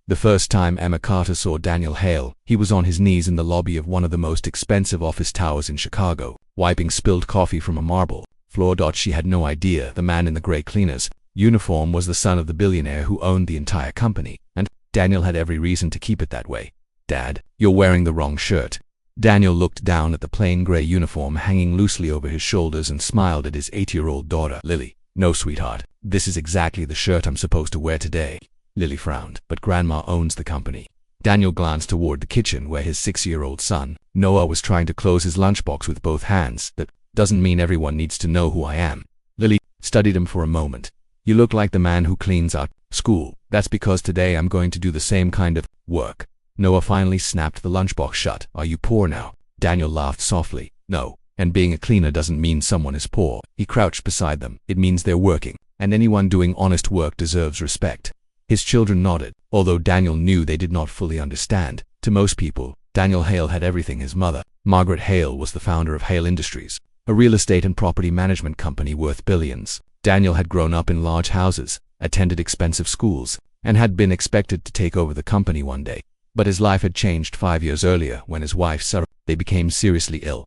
The first time Emma Carter saw Daniel Hale, he was on his knees in the lobby of one of the most expensive office towers in Chicago, wiping spilled coffee from a marble floor. She had no idea the man in the gray cleaner's uniform was the son of the billionaire who owned the entire company, and Daniel had every reason to keep it that way. "Dad, you're wearing the wrong shirt." Daniel looked down at the plain gray uniform hanging loosely over his shoulders and smiled at his 8-year-old daughter, Lily. "No, sweetheart, this is exactly the shirt I'm supposed to wear today." Lily frowned. "But Grandma owns the company." Daniel glanced toward the kitchen where his 6-year-old son, Noah, was trying to close his lunchbox with both hands. "That doesn't mean everyone needs to know who I am." Lily studied him for a moment. "You look like the man who cleans out school." "That's because today I'm going to do the same kind of work." Noah finally snapped the lunchbox shut. "Are you poor now?" Daniel laughed softly. "No, and being a cleaner doesn't mean someone is poor." He crouched beside them. "It means they're working, and anyone doing honest work deserves respect." His children nodded, although Daniel knew they did not fully understand. To most people, Daniel Hale had everything his mother, Margaret Hale, was the founder of Hale Industries, a real estate and property management company worth billions. Daniel had grown up in large houses, attended expensive schools, and had been expected to take over the company one day. But his life had changed 5 years earlier when his wife, Sarah, they became seriously ill.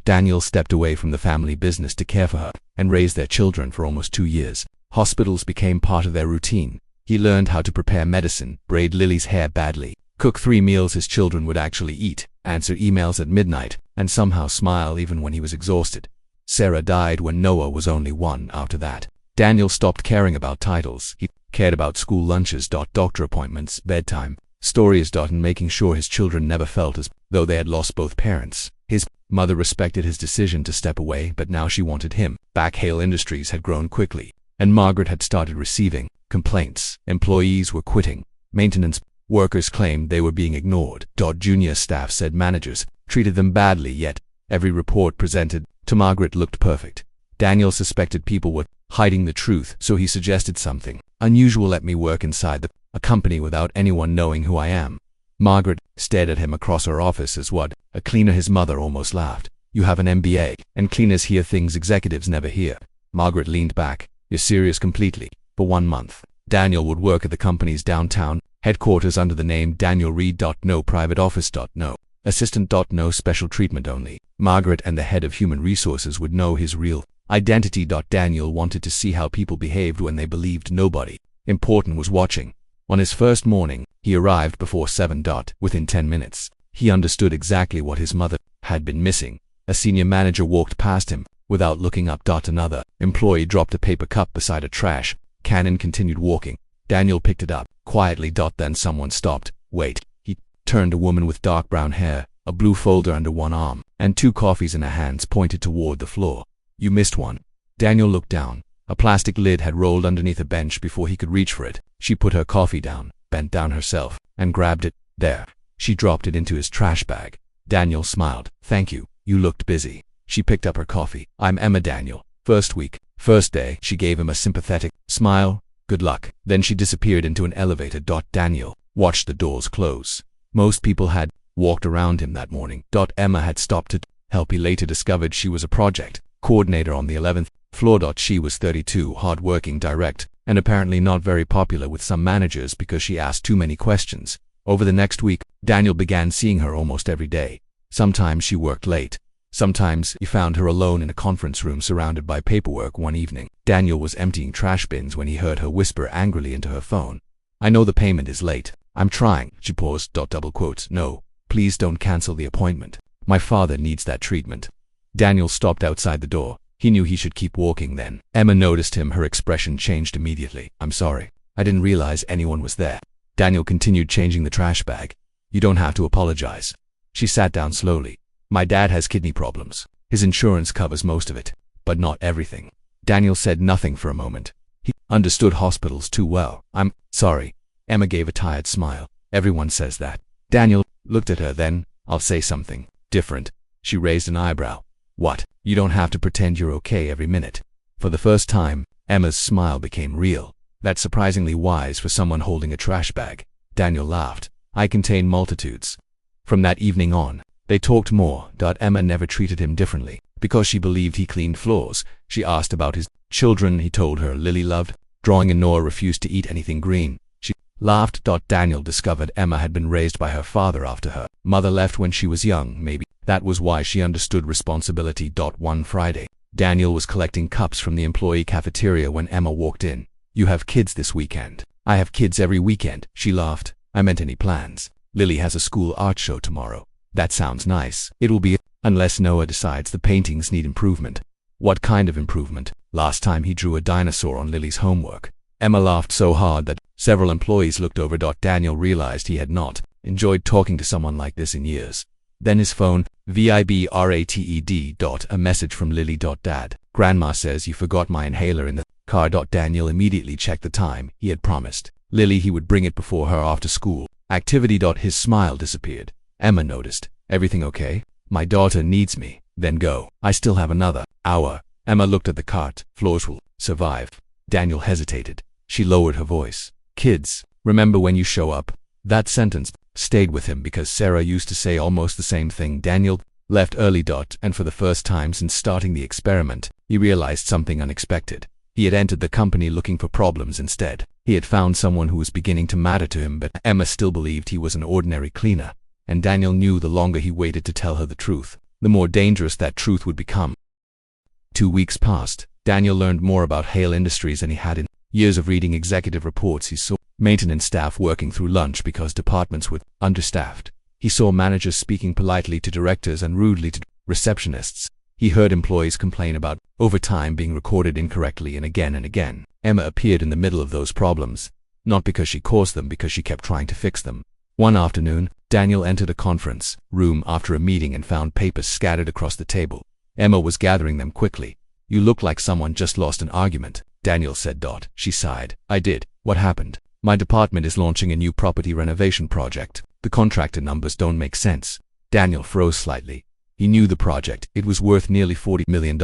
Daniel stepped away from the family business to care for her and raise their children for almost 2 years. Hospitals became part of their routine. He learned how to prepare medicine, braid Lily's hair badly, cook 3 meals his children would actually eat, answer emails at midnight, and somehow smile even when he was exhausted. Sarah died when Noah was only 1. After that, Daniel stopped caring about titles. He cared about school lunches, doctor appointments, bedtime stories, and making sure his children never felt as though they had lost both parents. His mother respected his decision to step away, but now she wanted him back. Hale Industries had grown quickly, and Margaret had started receiving complaints. Employees were quitting. Maintenance workers claimed they were being ignored. Junior staff said managers treated them badly, yet every report presented to Margaret looked perfect. Daniel suspected people were hiding the truth, so he suggested something unusual: "Let me work inside a company without anyone knowing who I am." Margaret stared at him across her office. "As what? A cleaner?" His mother almost laughed. "You have an MBA, and cleaners hear things executives never hear." Margaret leaned back. "You're serious?" "Completely." For 1 month, Daniel would work at the company's downtown headquarters under the name Daniel Reed. No private office. No assistant. No special treatment only. Margaret and the head of human resources would know his real identity. Daniel wanted to see how people behaved when they believed nobody important was watching. On his first morning, he arrived before 7. Within 10 minutes, he understood exactly what his mother had been missing. A senior manager walked past him without looking up. Another employee dropped a paper cup beside a trash can and continued walking. Daniel picked it up quietly. Then someone stopped. "Wait." He turned. A woman with dark brown hair, a blue folder under one arm, and 2 coffees in her hands, pointed toward the floor. "You missed one." Daniel looked down. A plastic lid had rolled underneath a bench before he could reach for it. She put her coffee down, bent down herself, and grabbed it. "There." She dropped it into his trash bag. Daniel smiled. "Thank you. You looked busy." She picked up her coffee. "I'm Emma, Daniel. First week. First day." She gave him a sympathetic smile. "Good luck." Then she disappeared into an elevator. Daniel watched the doors close. Most people had walked around him that morning. Emma had stopped to help. He later discovered she was a project coordinator on the 11th floor. She was 32, hard-working, direct, and apparently not very popular with some managers because she asked too many questions. Over the next week, Daniel began seeing her almost every day. Sometimes she worked late. Sometimes he found her alone in a conference room surrounded by paperwork. One evening, Daniel was emptying trash bins when he heard her whisper angrily into her phone. "I know the payment is late. I'm trying." She paused. Double quotes. "No, please don't cancel the appointment. My father needs that treatment." Daniel stopped outside the door. He knew he should keep walking then. Emma noticed him. Her expression changed immediately. "I'm sorry. I didn't realize anyone was there." Daniel continued changing the trash bag. "You don't have to apologize." She sat down slowly. "My dad has kidney problems. His insurance covers most of it, but not everything." Daniel said nothing for a moment. He understood hospitals too well. "I'm sorry." Emma gave a tired smile. "Everyone says that." Daniel looked at her. "Then I'll say something different." She raised an eyebrow. "What?" "You don't have to pretend you're okay every minute." For the first time, Emma's smile became real. "That's surprisingly wise for someone holding a trash bag." Daniel laughed. "I contain multitudes." From that evening on, they talked more. Emma never treated him differently because she believed he cleaned floors. She asked about his children. He told her Lily loved drawing and Noah refused to eat anything green. She laughed. Daniel discovered Emma had been raised by her father after her mother left when she was young. Maybe that was why she understood responsibility. One Friday, Daniel was collecting cups from the employee cafeteria when Emma walked in. "You have kids this weekend." "I have kids every weekend," she laughed. "I meant any plans." "Lily has a school art show tomorrow." "That sounds nice." "It will be, unless Noah decides the paintings need improvement." "What kind of improvement?" "Last time he drew a dinosaur on Lily's homework." Emma laughed so hard that several employees looked over. Daniel realized he had not enjoyed talking to someone like this in years. Then his phone, vibrated. A message from Lily. "Dad, Grandma says you forgot my inhaler in the car." Daniel immediately checked the time. He had promised Lily he would bring it before her after school activity. His smile disappeared. Emma noticed. "Everything okay?" "My daughter needs me." "Then go. I still have another hour." Emma looked at the cart. "Floors will survive." Daniel hesitated. She lowered her voice. "Kids, remember when you show up." That sentence stayed with him because Sarah used to say almost the same thing. Daniel left early. And for the first time since starting the experiment, he realized something unexpected. He had entered the company looking for problems. Instead, he had found someone who was beginning to matter to him. But Emma still believed he was an ordinary cleaner, and Daniel knew the longer he waited to tell her the truth, the more dangerous that truth would become. 2 weeks passed. Daniel learned more about Hale Industries than he had in years of reading executive reports. He saw maintenance staff working through lunch because departments were understaffed. He saw managers speaking politely to directors and rudely to receptionists. He heard employees complain about overtime being recorded incorrectly and again. Emma appeared in the middle of those problems, not because she caused them, because she kept trying to fix them. One afternoon, Daniel entered a conference room after a meeting and found papers scattered across the table. Emma was gathering them quickly. "You look like someone just lost an argument," Daniel said. She sighed. "I did." "What happened?" "My department is launching a new property renovation project. The contractor numbers don't make sense." Daniel froze slightly. He knew the project. It was worth nearly $40 million.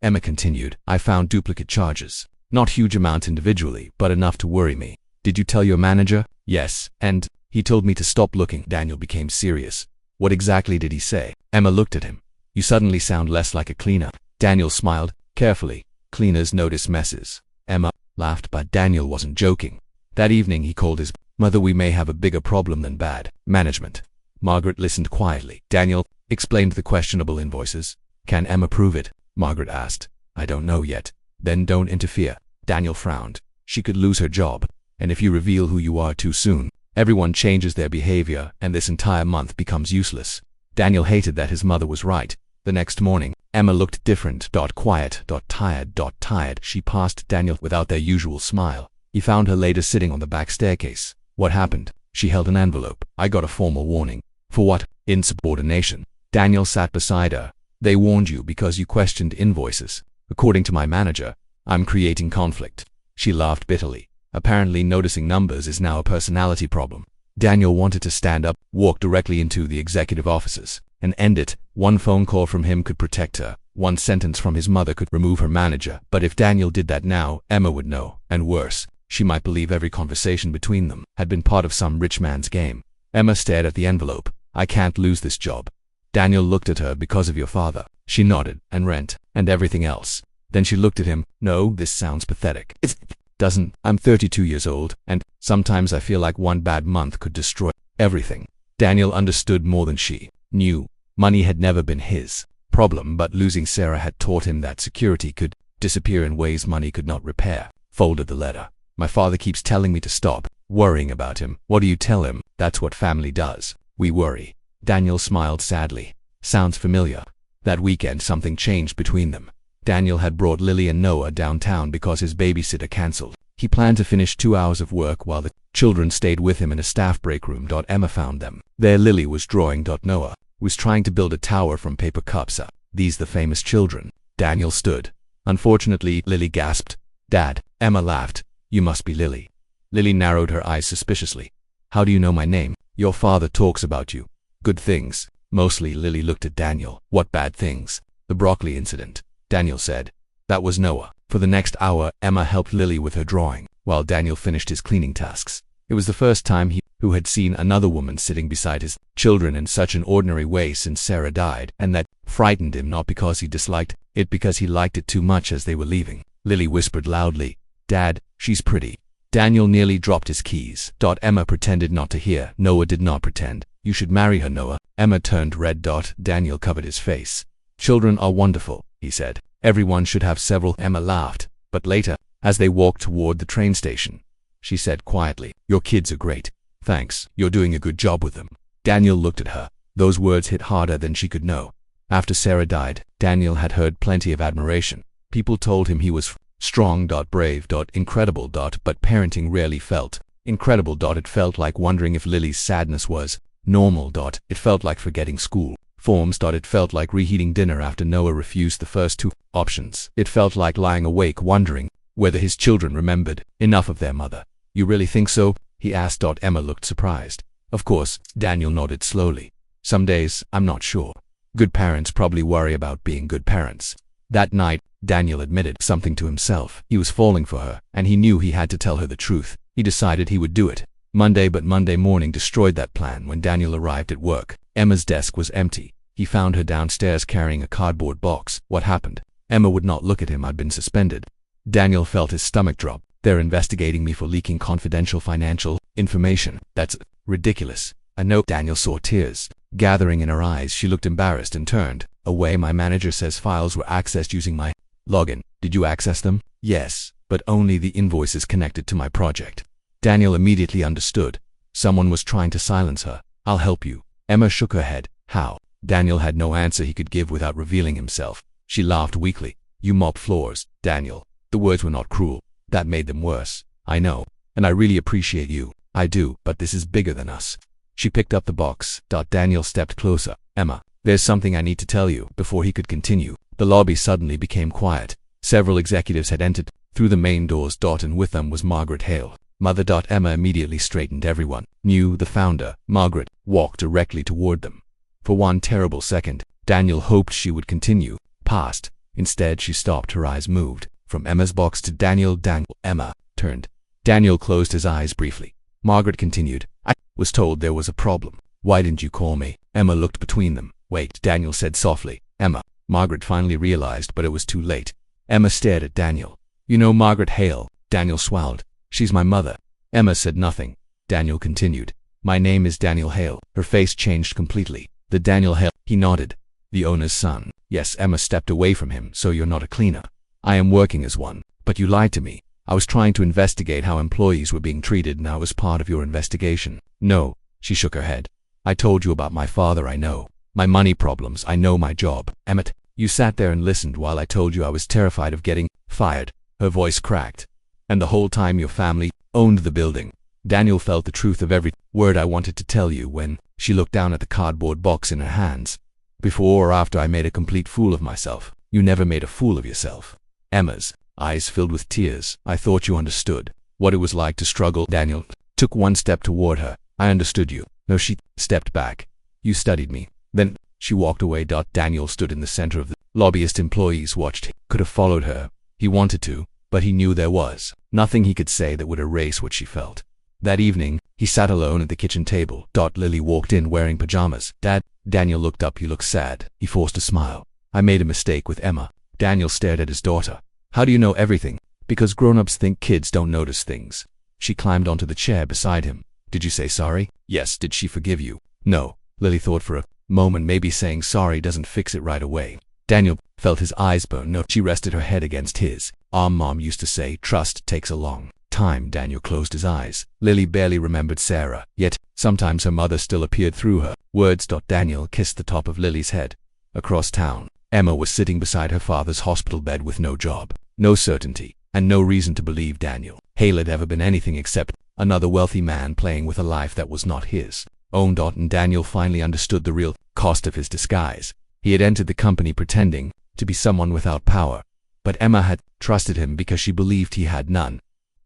Emma continued. "I found duplicate charges. Not huge amounts individually, but enough to worry me." "Did you tell your manager?" "Yes, and he told me to stop looking." Daniel became serious. "What exactly did he say?" Emma looked at him. "You suddenly sound less like a cleaner." Daniel smiled carefully. "Cleaners notice messes." Emma laughed, but Daniel wasn't joking. That evening he called his mother. "We may have a bigger problem than bad management." Margaret listened quietly. Daniel explained the questionable invoices. "Can Emma prove it?" Margaret asked. "I don't know yet." "Then don't interfere." Daniel frowned. "She could lose her job, and if you reveal who you are too soon, everyone changes their behavior and this entire month becomes useless." Daniel hated that his mother was right. The next morning, Emma looked different. Quiet. Tired. She passed Daniel without their usual smile. He found her later sitting on the back staircase. "What happened?" She held an envelope. "I got a formal warning." "For what?" "Insubordination." Daniel sat beside her. "They warned you because you questioned invoices. According to my manager, I'm creating conflict." She laughed bitterly. Apparently noticing numbers is now a personality problem. Daniel wanted to stand up, walk directly into the executive offices, and end it. One phone call from him could protect her. One sentence from his mother could remove her manager. But if Daniel did that now, Emma would know. And worse, she might believe every conversation between them had been part of some rich man's game. Emma stared at the envelope. "I can't lose this job." Daniel looked at her. "Because of your father." She nodded. "And rent, and everything else." Then she looked at him. "No, this sounds pathetic." "It doesn't. I'm 32 years old, and sometimes I feel like one bad month could destroy everything." Daniel understood more than she knew. Money had never been his problem, but losing Sarah had taught him that security could disappear in ways money could not repair. Folded the letter. "My father keeps telling me to stop worrying about him." "What do you tell him?" "That's what family does. We worry." Daniel smiled sadly. "Sounds familiar." That weekend something changed between them. Daniel had brought Lily and Noah downtown because his babysitter canceled. He planned to finish 2 hours of work while the children stayed with him in a staff break room. Emma found them. There Lily was drawing. Noah was trying to build a tower from paper cups. These the famous children. Daniel stood. "Unfortunately," Lily gasped. "Dad." Emma laughed. "You must be Lily." Lily narrowed her eyes suspiciously. "How do you know my name?" "Your father talks about you. Good things." "Mostly." Lily looked at Daniel. "What bad things?" "The broccoli incident," Daniel said. "That was Noah." For the next hour, Emma helped Lily with her drawing, while Daniel finished his cleaning tasks. It was the first time who had seen another woman sitting beside his children in such an ordinary way since Sarah died, and that frightened him, not because he disliked it, because he liked it too much as they were leaving. Lily whispered loudly, "Dad, she's pretty." Daniel nearly dropped his keys. Emma pretended not to hear. Noah did not pretend. You should marry her, Noah. Emma turned red. Daniel covered his face. Children are wonderful, he said. Everyone should have several. Emma laughed. But later, as they walked toward the train station, she said quietly, your kids are great. Thanks, you're doing a good job with them. Daniel looked at her. Those words hit harder than she could know. After Sarah died, Daniel had heard plenty of admiration. People told him he was strong, brave, incredible, but parenting rarely felt incredible. It felt like wondering if Lily's sadness was normal. It felt like forgetting school forms. It felt like reheating dinner after Noah refused the first two options. It felt like lying awake wondering whether his children remembered enough of their mother. You really think so? He asked. Emma looked surprised. Of course, Daniel nodded slowly. Some days, I'm not sure. Good parents probably worry about being good parents. That night, Daniel admitted something to himself. He was falling for her, and he knew he had to tell her the truth. He decided he would do it. But Monday morning destroyed that plan when Daniel arrived at work. Emma's desk was empty. He found her downstairs carrying a cardboard box. What happened? Emma would not look at him. I'd been suspended. Daniel felt his stomach drop. They're investigating me for leaking confidential financial information. That's ridiculous. I know. Daniel saw tears gathering in her eyes. She looked embarrassed and turned away. My manager says files were accessed using my login. Did you access them? Yes, but only the invoices connected to my project. Daniel immediately understood. Someone was trying to silence her. I'll help you. Emma shook her head. How? Daniel had no answer he could give without revealing himself. She laughed weakly. You mop floors, Daniel. The words were not cruel. That made them worse. I know, and I really appreciate you. I do, but this is bigger than us. She picked up the box. Daniel stepped closer. Emma, there's something I need to tell you. Before he could continue, the lobby suddenly became quiet. Several executives had entered through the main doors. And with them was Margaret Hale, mother. Emma immediately straightened. Everyone knew the founder. Margaret walked directly toward them. For one terrible second, Daniel hoped she would continue past. Instead, she stopped. Her eyes moved from Emma's box to Daniel. Emma turned. Daniel closed his eyes briefly. Margaret continued. I was told there was a problem. Why didn't you call me? Emma looked between them. Wait, Daniel said softly. Emma. Margaret finally realized, but it was too late. Emma stared at Daniel. You know Margaret Hale? Daniel swallowed. She's my mother. Emma said nothing. Daniel continued. My name is Daniel Hale. Her face changed completely. The Daniel Hale. He nodded. The owner's son. Yes. Emma stepped away from him. So you're not a cleaner? I am working as one. But you lied to me. I was trying to investigate how employees were being treated, and I was part of your investigation. No, she shook her head. I told you about my father. I know. My money problems. I know my job. Emmett, you sat there and listened while I told you I was terrified of getting fired. Her voice cracked. And the whole time your family owned the building. Daniel felt the truth of every word I wanted to tell you when she looked down at the cardboard box in her hands. Before or after I made a complete fool of myself. You never made a fool of yourself. Emma's eyes filled with tears. I thought you understood what it was like to struggle. Daniel took one step toward her. I understood you. No, she stepped back. You studied me. Then she walked away. Daniel stood in the center of the lobbyist. Employees watched. He could have followed her. He wanted to, but he knew there was nothing he could say that would erase what she felt. That evening, he sat alone at the kitchen table. Lily walked in wearing pajamas. Dad. Daniel looked up. You look sad. He forced a smile. I made a mistake with Emma. Daniel stared at his daughter. How do you know everything? Because grown-ups think kids don't notice things. She climbed onto the chair beside him. Did you say sorry? Yes. Did she forgive you? No. Lily thought for a moment. Maybe saying sorry doesn't fix it right away. Daniel felt his eyes burn. No. She rested her head against his arm. Mom used to say trust takes a long time. Daniel closed his eyes. Lily barely remembered Sarah, yet sometimes her mother still appeared through her words. Daniel kissed the top of Lily's head. Across town, Emma was sitting beside her father's hospital bed with no job, no certainty, and no reason to believe Daniel Hale had ever been anything except another wealthy man playing with a life that was not his own. And Daniel finally understood the real cost of his disguise. He had entered the company pretending to be someone without power, but Emma had trusted him because she believed he had none.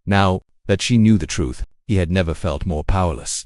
Now that she knew the truth, he had never felt more powerless.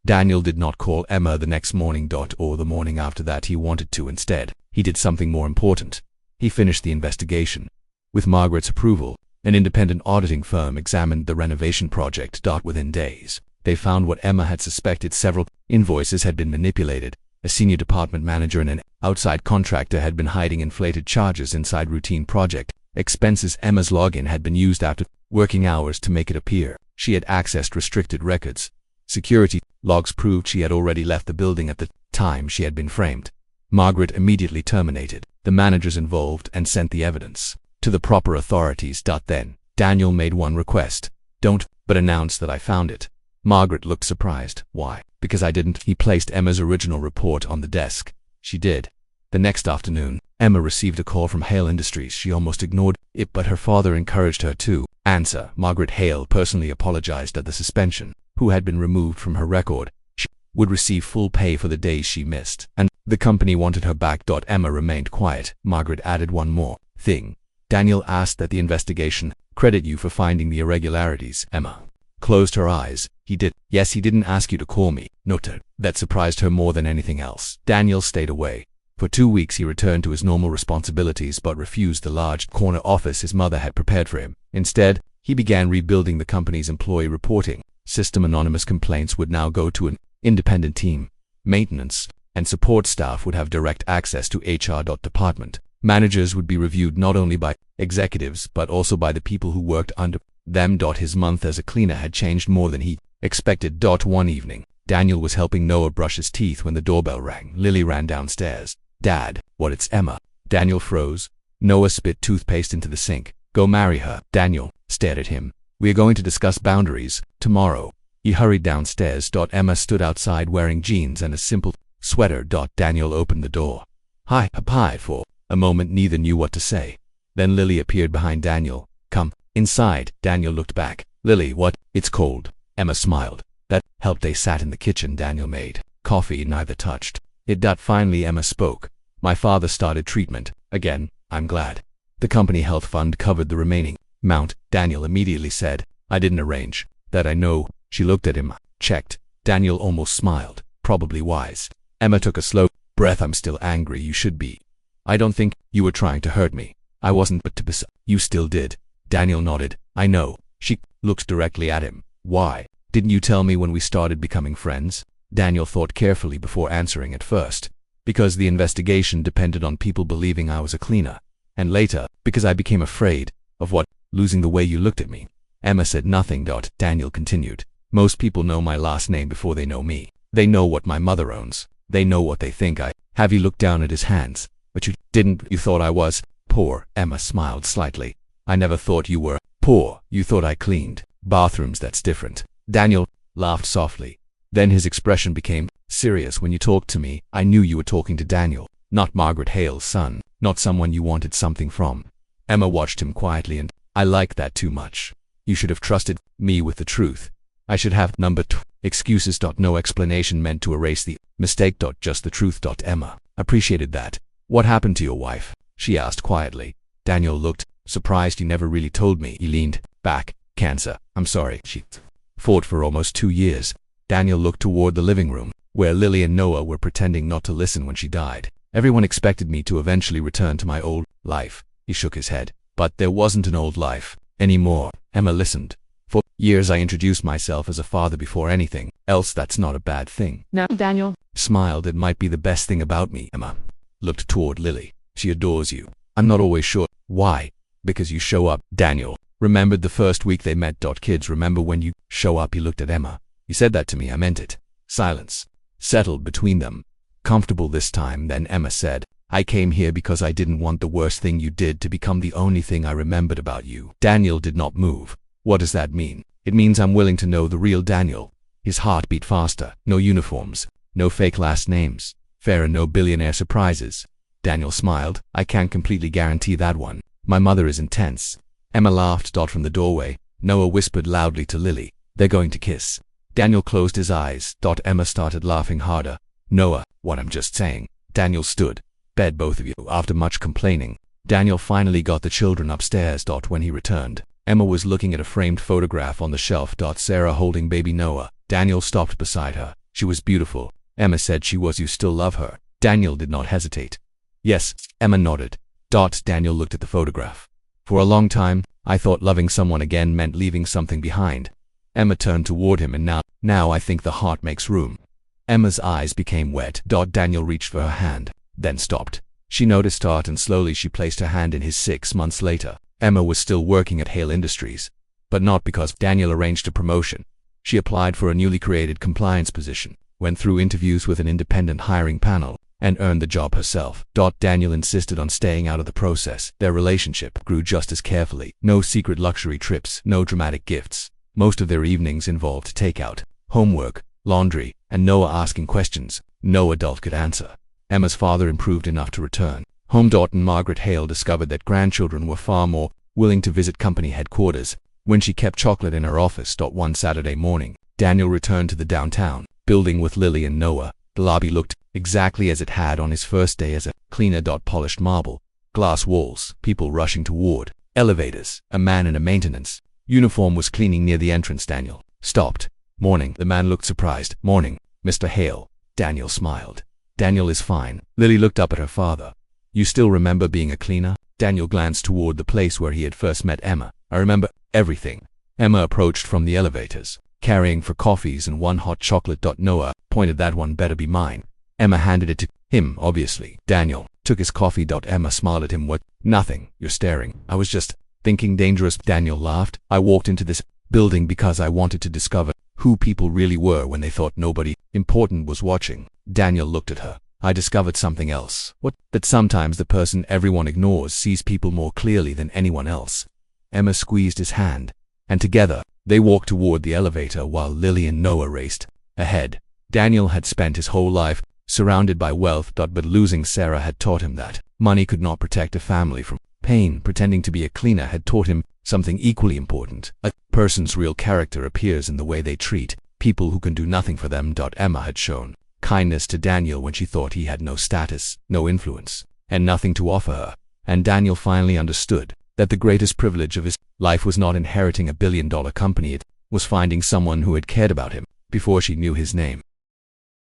Daniel did not call Emma the next morning. Or the morning after that. He wanted to. Instead, he did something more important. He finished the investigation. With Margaret's approval, an independent auditing firm examined the renovation project. Within days, they found what Emma had suspected. Several invoices had been manipulated. A senior department manager and an outside contractor had been hiding inflated charges inside routine project expenses. Emma's login had been used after working hours to make it appear she had accessed restricted records. Security logs proved she had already left the building at the time she had been framed. Margaret immediately terminated the managers involved and sent the evidence to the proper authorities. Then, Daniel made one request. Don't, but announce that I found it. Margaret looked surprised. Why? Because I didn't. He placed Emma's original report on the desk. She did. The next afternoon, Emma received a call from Hale Industries. She almost ignored it, but her father encouraged her to answer. Margaret Hale personally apologized at the suspension, who had been removed from her record. She would receive full pay for the days she missed, and the company wanted her back. Emma remained quiet. Margaret added one more thing. Daniel asked that the investigation credit you for finding the irregularities. Emma closed her eyes. He did. Yes, he didn't ask you to call me. Noted. That surprised her more than anything else. Daniel stayed away. For 2 weeks he returned to his normal responsibilities but refused the large corner office his mother had prepared for him. Instead, he began rebuilding the company's employee reporting system. Anonymous complaints would now go to an independent team. Maintenance and support staff would have direct access to HR. Department managers would be reviewed not only by executives but also by the people who worked under them. His month as a cleaner had changed more than he expected. One evening, Daniel was helping Noah brush his teeth when the doorbell rang. Lily ran downstairs. Dad, what? It's Emma. Daniel froze. Noah spit toothpaste into the sink. Go marry her. Daniel stared at him. We are going to discuss boundaries tomorrow. He hurried downstairs. Emma stood outside wearing jeans and a simple sweater. Daniel opened the door. Hi, Papa. For a moment neither knew what to say. Then Lily appeared behind Daniel. Come inside. Daniel looked back. Lily, what? It's cold. Emma smiled. That helped. They sat in the kitchen. Daniel made coffee. Neither touched it. Finally Emma spoke. My father started treatment again. I'm glad. The company health fund covered the remaining amount. Daniel immediately said, I didn't arrange that. I know. She looked at him. Checked. Daniel almost smiled. Probably wise. Emma took a slow breath. I'm still angry. You should be. I don't think you were trying to hurt me. I wasn't, but you still did. Daniel nodded. I know. She looked directly at him. Why didn't you tell me when we started becoming friends? Daniel thought carefully before answering. At first, because the investigation depended on people believing I was a cleaner, and later, because I became afraid of what? Losing the way you looked at me. Emma said nothing. Daniel continued. Most people know my last name before they know me. They know what my mother owns. They know what they think I have. He looked down at his hands. But you didn't. You thought I was poor. Emma smiled slightly. I never thought you were poor. You thought I cleaned bathrooms. That's different. Daniel laughed softly. Then his expression became serious. When you talked to me, I knew you were talking to Daniel, not Margaret Hale's son, not someone you wanted something from. Emma watched him quietly. And I like that too much. You should have trusted me with the truth. I should have. Number 2. Excuses. No explanation meant to erase the mistake. Just the truth. Emma appreciated that. What happened to your wife? She asked quietly. Daniel looked surprised. You never really told me. He leaned back. Cancer. I'm sorry. She fought for almost 2 years. Daniel looked toward the living room, where Lily and Noah were pretending not to listen when she died. Everyone expected me to eventually return to my old life. He shook his head. But there wasn't an old life anymore. Emma listened. For years I introduced myself as a father before anything else. That's not a bad thing. Now, Daniel Smiled. It might be the best thing about me. Emma looked toward Lily. She adores you. I'm not always sure. Why? Because you show up. Daniel remembered the first week they met. Kids remember when you show up. He looked at Emma. You said that to me. I meant it. Silence settled between them. Comfortable this time. Then Emma said, I came here because I didn't want the worst thing you did to become the only thing I remembered about you. Daniel did not move. What does that mean? It means I'm willing to know the real Daniel. His heart beat faster. No uniforms. No fake last names. Fair and no billionaire surprises. Daniel smiled. I can't completely guarantee that one. My mother is intense. Emma laughed. From the doorway, Noah whispered loudly to Lily, they're going to kiss. Daniel closed his eyes. Emma started laughing harder. Noah, what? I'm just saying. Daniel stood. Bed, both of you. After much complaining, Daniel finally got the children upstairs. When he returned, Emma was looking at a framed photograph on the shelf. Sarah holding baby Noah. Daniel stopped beside her. She was beautiful. Emma said she was. You still love her? Daniel did not hesitate. Yes. Emma nodded. Daniel looked at the photograph. For a long time, I thought loving someone again meant leaving something behind. Emma turned toward him. And now I think the heart makes room. Emma's eyes became wet. Daniel reached for her hand, then stopped. She noticed and slowly she placed her hand in his. 6 months later, Emma was still working at Hale Industries. but not because Daniel arranged a promotion. She applied for a newly created compliance position, went through interviews with an independent hiring panel, and earned the job herself. Daniel insisted on staying out of the process. Their relationship grew just as carefully. No secret luxury trips, no dramatic gifts. Most of their evenings involved takeout, homework, laundry, and Noah asking questions no adult could answer. Emma's father improved enough to return home. And Margaret Hale discovered that grandchildren were far more willing to visit company headquarters when she kept chocolate in her office. One Saturday morning, Daniel returned to the downtown building with Lily and Noah. The lobby looked exactly as it had on his first day as a cleaner. Polished marble, glass walls, people rushing toward elevators. A man in a maintenance uniform was cleaning near the entrance. Daniel stopped. "Morning." The man looked surprised. "Morning, Mr. Hale." Daniel smiled. "Daniel is fine." Lily looked up at her father. "You still remember being a cleaner?" Daniel glanced toward the place where he had first met Emma. "I remember everything." Emma approached from the elevators, carrying 4 coffees and 1 hot chocolate. Noah pointed, "That one better be mine." Emma handed it to him, obviously. Daniel took his coffee. Emma smiled at him. "What? Nothing. You're staring." "I was just thinking." "Dangerous." Daniel laughed. "I walked into this building because I wanted to discover who people really were when they thought nobody important was watching." Daniel looked at her. "I discovered something else." "What?" "That sometimes the person everyone ignores sees people more clearly than anyone else." Emma squeezed his hand, and together they walked toward the elevator while Lily and Noah raced ahead. Daniel had spent his whole life surrounded by wealth. But losing Sarah had taught him that money could not protect a family from pain. Pretending to be a cleaner had taught him something equally important. A person's real character appears in the way they treat people who can do nothing for them. Emma had shown kindness to Daniel when she thought he had no status, no influence, and nothing to offer her. And Daniel finally understood that the greatest privilege of his life was not inheriting a billion-dollar company. It was finding someone who had cared about him before she knew his name.